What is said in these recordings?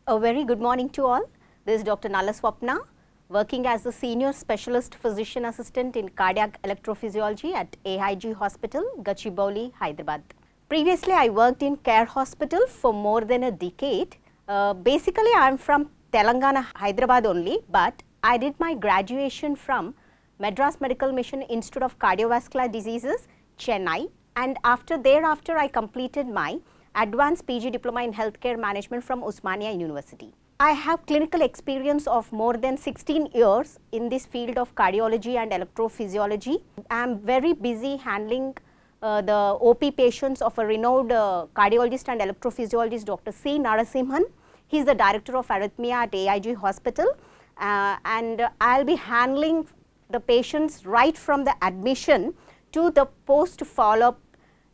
A very good morning to all. This is Dr. Nalla Swapna, working as a Senior Specialist Physician Assistant in Cardiac Electrophysiology at AIG Hospital, Gachibowli, Hyderabad. Previously, I worked in Care Hospital for more than a decade. Basically, I am from Telangana, Hyderabad only, but I did my graduation from Madras Medical Mission Institute of Cardiovascular Diseases, Chennai, and thereafter I completed my Advanced PG Diploma in Healthcare Management from Osmania University. I have clinical experience of more than 16 years in this field of cardiology and electrophysiology. I am very busy handling the OP patients of a renowned cardiologist and electrophysiologist, Dr. C. Narasimhan. He is the Director of Arrhythmia at AIG Hospital, and I will be handling the patients right from the admission to the post follow-up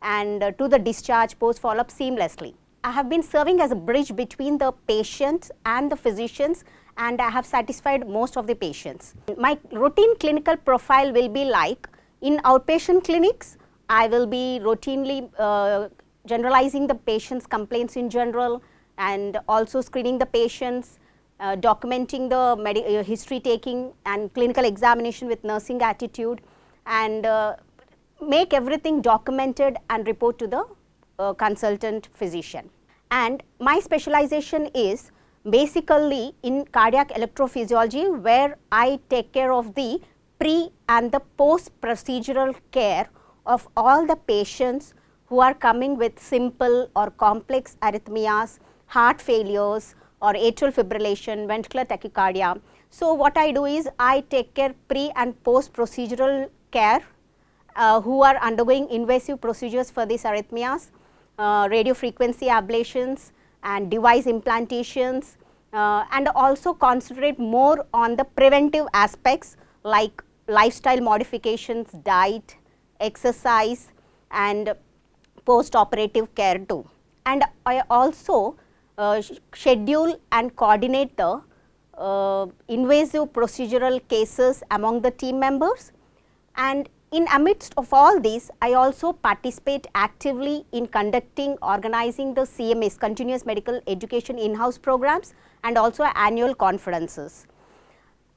and to the discharge post follow-up seamlessly. I have been serving as a bridge between the patients and the physicians, and I have satisfied most of the patients. My routine clinical profile will be like, in outpatient clinics, I will be routinely generalizing the patient's complaints in general and also screening the patients, documenting the history taking and clinical examination with nursing attitude, and make everything documented and report to the consultant physician. And my specialization is basically in cardiac electrophysiology, where I take care of the pre and the post procedural care of all the patients who are coming with simple or complex arrhythmias, heart failures or atrial fibrillation, ventricular tachycardia. So what I do is I take care pre and post procedural care who are undergoing invasive procedures for these arrhythmias, radiofrequency ablations and device implantations, and also concentrate more on the preventive aspects like lifestyle modifications, diet, exercise and post-operative care too. And I also schedule and coordinate the invasive procedural cases among the team members. And in amidst of all these, I also participate actively in organizing the CMAs, Continuous Medical Education in-house programs, and also annual conferences.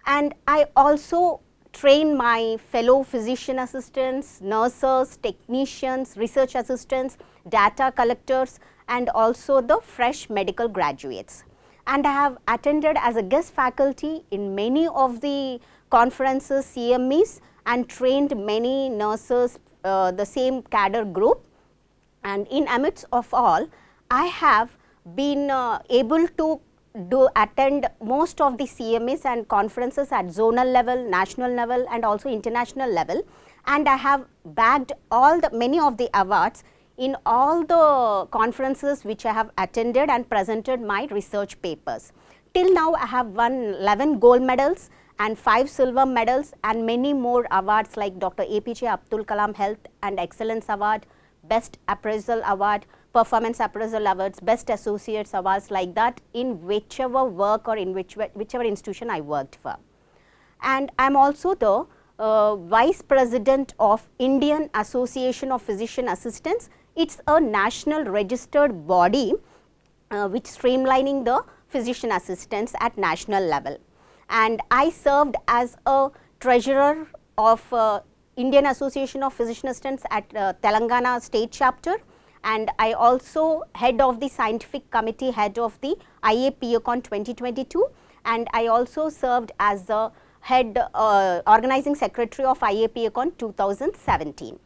And I also train my fellow physician assistants, nurses, technicians, research assistants, data collectors, and also the fresh medical graduates. And I have attended as a guest faculty in many of the conferences, CMEs, and trained many nurses, the same cadre group. And in amidst of all, I have been able to attend most of the CMAs and conferences at zonal level, national level and also international level, and I have bagged many of the awards in all the conferences which I have attended and presented my research papers. Till now I have won 11 gold medals and 5 silver medals and many more awards like Dr. APJ Abdul Kalam Health and Excellence Award, Best Appraisal Award, Performance Appraisal Awards, Best Associates Awards, like that in whichever work or in whichever institution I worked for. And I am also the Vice President of Indian Association of Physician Assistants. It's a national registered body which streamlining the physician assistants at national level. And I served as a treasurer of Indian Association of Physician Assistants at Telangana state chapter, and I also head of the scientific committee, head of the IAPACON 2022, and I also served as the head organizing secretary of IAPACON 2017.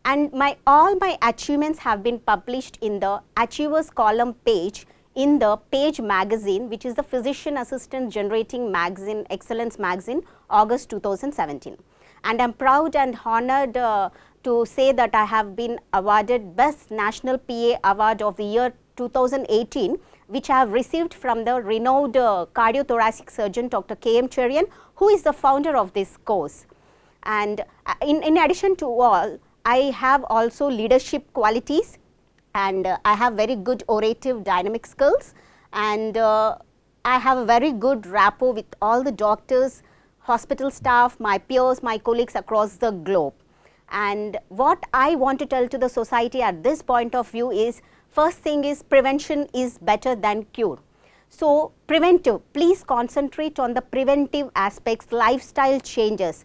And all my achievements have been published in the Achievers column page in the Page magazine, which is the physician assistant generating magazine, excellence magazine, August 2017. And I am proud and honored to say that I have been awarded Best National PA Award of the year 2018, which I have received from the renowned cardiothoracic surgeon Dr. K.M. Cherian, who is the founder of this course. And in addition to all, I have also leadership qualities, and I have very good orative dynamic skills, and I have a very good rapport with all the doctors, hospital staff, my peers, my colleagues across the globe. And what I want to tell to the society at this point of view is, first thing is prevention is better than cure. So preventive, please concentrate on the preventive aspects, lifestyle changes.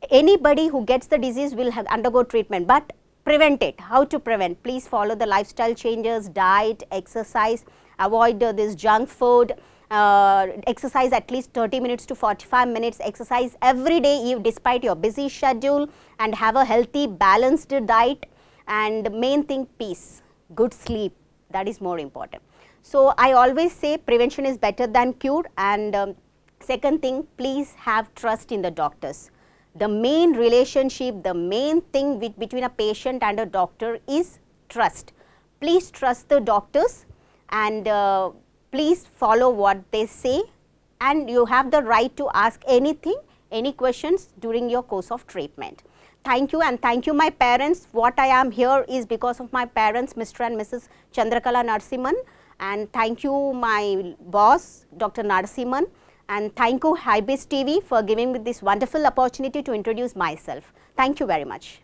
Anybody who gets the disease will have undergo treatment, but prevent it. How to prevent? Please follow the lifestyle changes, diet, exercise, avoid this junk food, exercise at least 30 minutes to 45 minutes, exercise every day despite your busy schedule, and have a healthy balanced diet, and main thing, peace, good sleep, that is more important. So I always say prevention is better than cure, and second thing, please have trust in the doctors. The main relationship, the main thing between a patient and a doctor is trust. Please trust the doctors, and please follow what they say, and you have the right to ask anything, any questions during your course of treatment. Thank you, and thank you my parents. What I am here is because of my parents, Mr. and Mrs. Chandrakala Narasimhan, and thank you my boss, Dr. Narasimhan, and thank you HyBiz TV for giving me this wonderful opportunity to introduce myself. Thank you very much.